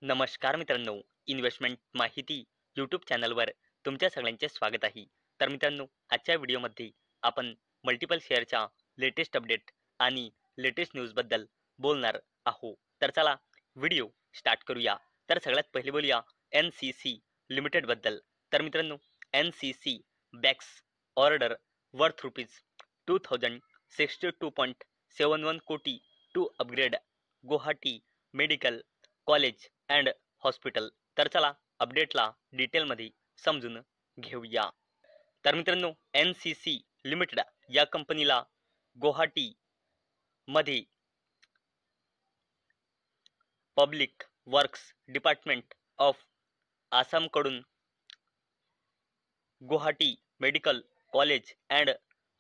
नमस्कार मित्रांनो, इन्व्हेस्टमेंट माहिती यूट्यूब चॅनलवर तुमच्या सगळ्यांचे स्वागत आहे. तर मित्रांनो, आजच्या व्हिडिओमध्ये आपण मल्टिपल शेअरच्या लेटेस्ट अपडेट आणि लेटेस्ट न्यूजबद्दल बोलणार आहोत. तर चला व्हिडिओ स्टार्ट करूया. तर सगळ्यात पहिले बोलूया NCC लिमिटेडबद्दल. तर मित्रांनो, NCC bags order worth rupees 2062.71 कोटी to upgrade Guwahati medical college and hospital. तर चला अपडेटला डिटेलमध्ये समजून घेऊया. तर मित्रांनो, NCC लिमिटेड या कंपनीला गुवाहाटी मध्ये पब्लिक वर्क्स डिपार्टमेंट ऑफ आसामकडून गुवाहाटी मेडिकल कॉलेज अँड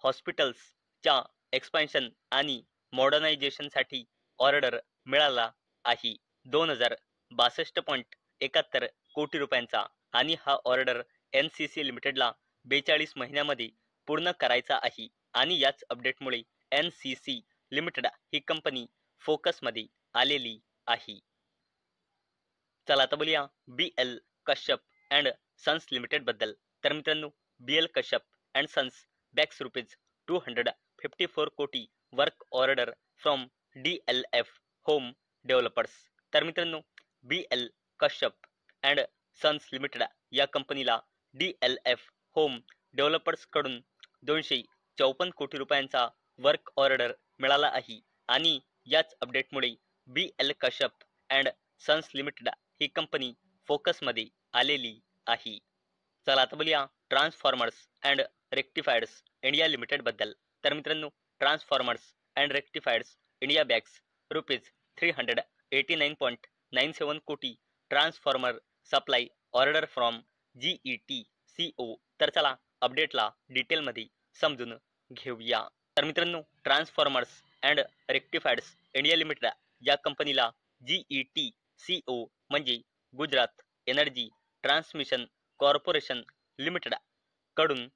हॉस्पिटल्सच्या एक्सपान्शन आणि मॉडर्नायझेशनसाठी ऑर्डर मिळाला आहे 2062.71 कोटी रुपयांचा. आणि हा ऑर्डर NCC लिमिटेडला 42 महिन्यामध्ये पूर्ण करायचा आहे. आणि याच अपडेटमुळे NCC लिमिटेड ही कंपनी फोकसमध्ये आलेली आहे. चला आता बोलूया BL Kashyap and sons limited बद्दल. तर मित्रांनो, BL Kashyap and sons bags rupees 254 कोटी work order from DLF home developers. तर मित्रांनो, BL Kashyap and sons limited या कंपनीला DLF होम डेव्हलपर्स कडून 254 कोटी रुपयांचा वर्क ऑर्डर मिळाला आहे. आणि याच अपडेटमुळे BL Kashyap and sons limited ही कंपनी फोकसमध्ये आलेली आहे. चला आता बोलूया transformers and rectifiers India limited बद्दल. तर मित्रांनो, transformers and rectifiers India bags rupees 389.97 कोटी transformer supply order from GETCO. तर चला अपडेटला डिटेलमध्ये समजून घेऊया. तर मित्रांनो, transformers and rectifiers India limited या कंपनीला GETCO म्हणजे Gujarat energy transmission corporation limited कडून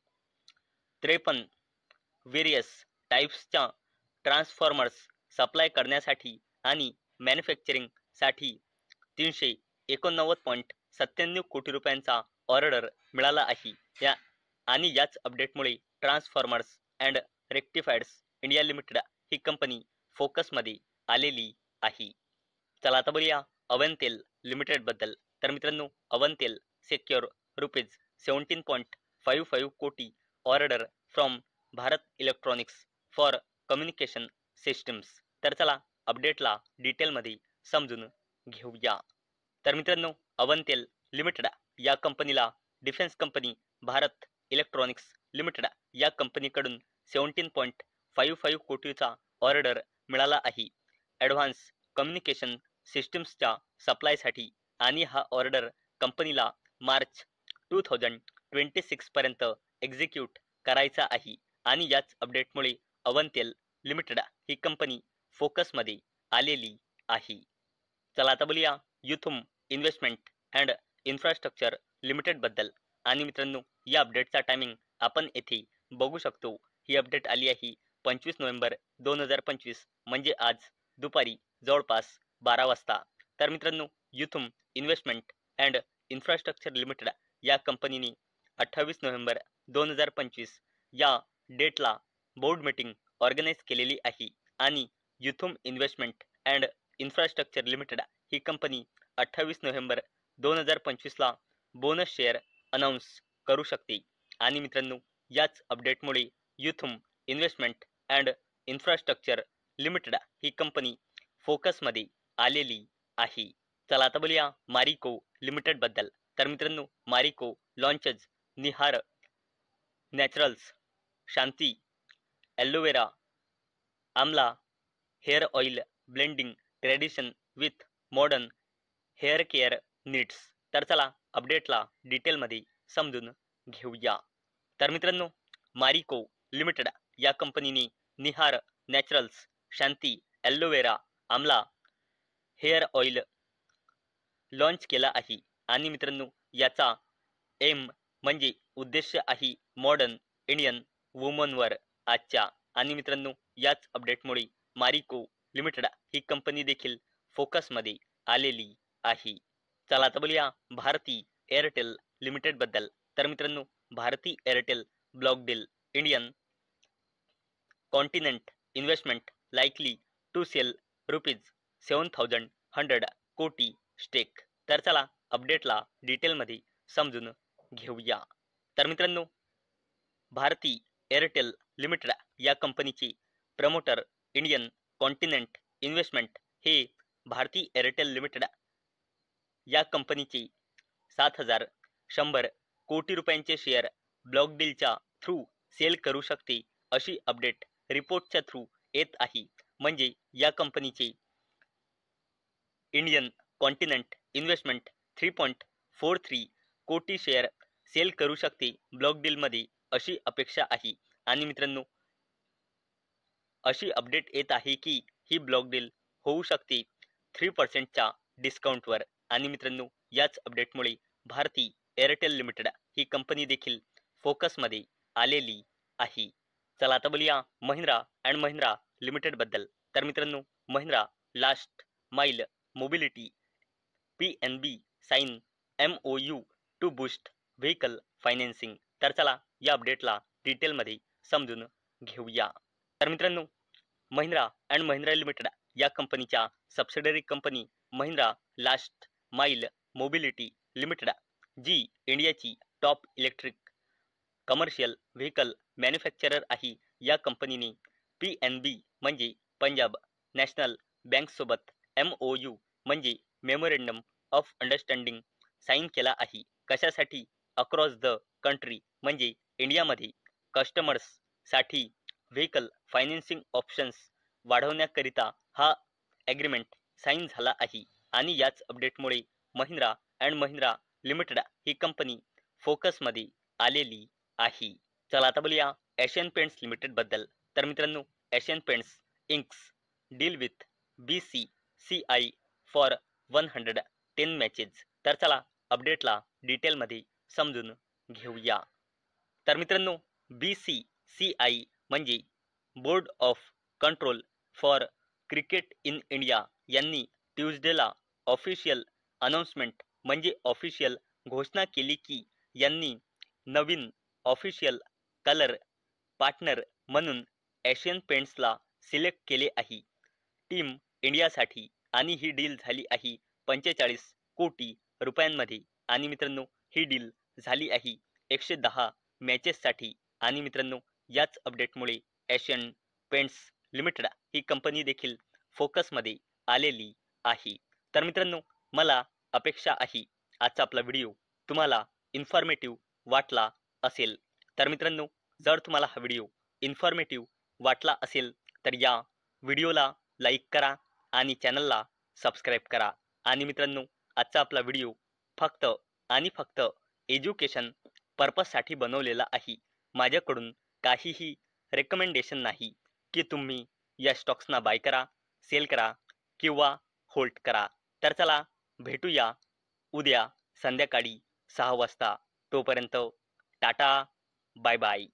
53 व्हेरियस टाइप्सच्या ट्रान्सफॉर्मर्स सप्लाय करण्यासाठी आणि मॅन्युफॅक्चरिंगसाठी 389.97 कोटी रुपयांचा ऑर्डर मिळाला आहे. आणि याच अपडेटमुळे transformers and rectifiers India limited ही कंपनी फोकसमध्ये आलेली आहे. चला आता बोलूया अवंतेल लिमिटेड बद्दल. तर मित्रांनो, अवंतेल सेक्युअर रुपीज 17.55 कोटी order from Bharat electronics for communication systems. तर चला अपडेटला डिटेलमध्ये समजून घेऊया. तर मित्रांनो, अवंतेल लिमिटेड या कंपनीला defence company Bharat electronics limited या कंपनीकडून 17.55 कोटीचा ऑर्डर मिळाला आहे ॲडव्हान्स कम्युनिकेशन सिस्टम्सच्या सप्लायसाठी. आणि हा ऑर्डर कंपनीला मार्च 2026 पर्यंत एक्झिक्यूट करायचा आहे. आणि याच अपडेटमुळे अवंतेल लिमिटेड ही कंपनी फोकसमध्ये आलेली आहे. चला आता बोलूया युथुम इन्व्हेस्टमेंट अँड इन्फ्रास्ट्रक्चर लिमिटेड बद्दल. आणि मित्रांनो, या अपडेटचा टायमिंग आपण येथे बघू शकतो. ही अपडेट आली आहे 25 नोव्हेंबर 2025 म्हणजे आज दुपारी जवळपास 12 वाजता. तर मित्रांनो, युथुम इन्व्हेस्टमेंट अँड इन्फ्रास्ट्रक्चर लिमिटेड या कंपनीने 28 नोव्हेंबर 2025 या डेटला बोर्ड मीटिंग ऑर्गनाईज केलेली आहे. आणि युथुम इन्व्हेस्टमेंट अँड इन्फ्रास्ट्रक्चर लिमिटेड ही कंपनी 28 नोव्हेंबर 2025 ला बोनस शेअर अनाऊन्स करू शकते. आणि मित्रांनो, याच अपडेटमुळे युथुम इन्व्हेस्टमेंट अँड इन्फ्रास्ट्रक्चर लिमिटेड ही कंपनी फोकसमध्ये आलेली आहे. चला आता बोलूया मारिको लिमिटेड बद्दल. तर मित्रांनो, मारिको लॉन्चेस निहार नॅचरल्स शांती ॲलोवेरा आमला hair oil blending tradition with modern hair care needs. तर चला अपडेटला डिटेलमध्ये समजून घेऊया. तर मित्रांनो, मारिको लिमिटेड या कंपनीने निहार नॅचरल्स शांती ॲलोवेरा आमला हेअर ऑइल लॉन्च केला आहे. आणि मित्रांनो, याचा एम म्हणजे उद्देश आहे मॉडर्न इंडियन वुमनवर आजच्या. आणि मित्रांनो, याच अपडेटमुळे मारिको लिमिटेड ही कंपनी देखील फोकसमध्ये आलेली आहे. चला आता बोलूया भारती एअरटेल लिमिटेड बद्दल. तर मित्रांनो, Bharti Airtel block deal Indian continent investment likely to sell ₹7,100 कोटी स्टेक. तर चला अपडेटला डिटेलमध्ये समजून घेऊया. तर मित्रांनो, भारती एअरटेल लिमिटेड या कंपनीचे प्रमोटर इंडियन कॉन्टिनेंट इन्व्हेस्टमेंट हे भारती एअरटेल लिमिटेड या कंपनीचे 7,100 कोटी रुपयांचे शेअर ब्लॉक डीलच्या थ्रू सेल करू शकते अशी अपडेट रिपोर्टच्या थ्रू येत आहे. म्हणजे या कंपनीचे इंडियन कॉन्टिनेंट इन्व्हेस्टमेंट 3.43 कोटी शेअर सेल करू शकते ब्लॉक डीलमध्ये अशी अपेक्षा आहे. आणि मित्रांनो, अशी अपडेट येत आहे की ही ब्लॉक डील होऊ शकते 3% डिस्काउंटवर. आणि मित्रांनो, याच अपडेटमुळे भारती एअरटेल लिमिटेड ही कंपनी देखील फोकसमध्ये आलेली आहे. चला आता बोलूया महिंद्रा अँड महिंद्रा लिमिटेड बद्दल. तर मित्रांनो, Mahindra last mile mobility PNB sign MOU to boost vehicle financing. तर चला या अपडेटला डिटेलमध्ये समजून घेऊया. तर मित्रांनो, महिंद्रा अँड महिंद्रा लिमिटेड या कंपनीच्या subsidiary company Mahindra last mile mobility limited, जी इंडियाची top electric commercial vehicle manufacturer आहे, या कंपनीने PNB म्हणजे पंजाब नॅशनल बँकसोबत MOU म्हणजे मेमोरेंडम ऑफ अंडरस्टँडिंग साईन केला आहे. कशासाठी? अक्रॉस द कंट्री म्हणजे इंडियामध्ये कस्टमर्ससाठी व्हेकल फायनान्सिंग ऑप्शन्स वाढवण्याकरिता हा ॲग्रीमेंट साईन झाला आहे. आणि याच अपडेटमुळे महिंद्रा अँड महिंद्रा लिमिटेड ही कंपनी फोकसमध्ये आलेली आहे. चला आता बोलूया एशियन पेंट्स लिमिटेड बद्दल. तर मित्रांनो, Asian paints inks deal with BCCI for 110 matches. तर चला अपडेटला डिटेलमध्ये समजून घेऊया. तर मित्रांनो, BCCI म्हणजे board of control for cricket in India यांनी ट्यूजडेला ऑफिशियल अनाउन्समेंट म्हणजे ऑफिशियल घोषणा केली की यांनी नवीन ऑफिशियल कलर पार्टनर म्हणून एशियन पेंट्सला सिलेक्ट केले आहे टीम इंडियासाठी. आणि ही डील झाली आहे 45 कोटी रुपयांमध्ये. आणि मित्रांनो, ही डील झाली आहे 110 मॅचेससाठी. आणि मित्रांनो, याच अपडेटमुळे एशियन पेंट्स लिमिटेड ही कंपनी देखील फोकसमध्ये आलेली आहे. तर मित्रांनो, मला अपेक्षा आहे आजचा आपला व्हिडिओ तुम्हाला इन्फॉर्मेटिव्ह वाटला असेल. तर मित्रांनो, जर तुम्हाला हा व्हिडिओ इन्फॉर्मेटिव्ह वाटला असेल तर या व्हिडिओला लाईक करा आणि चॅनलला सबस्क्राईब करा. आणि मित्रांनो, आजचा आपला व्हिडिओ फक्त आणि फक्त एज्युकेशन पर्पजसाठी बनवलेला आहे. माझ्याकडून काहीही रेकमेंडेशन नाही की तुम्ही या स्टॉक्सना बाय करा, सेल करा किंवा होल्ड करा. तर चला भेटूया उद्या संध्याकाळी 6 वाजता. तोपर्यंत टाटा, बाय बाय.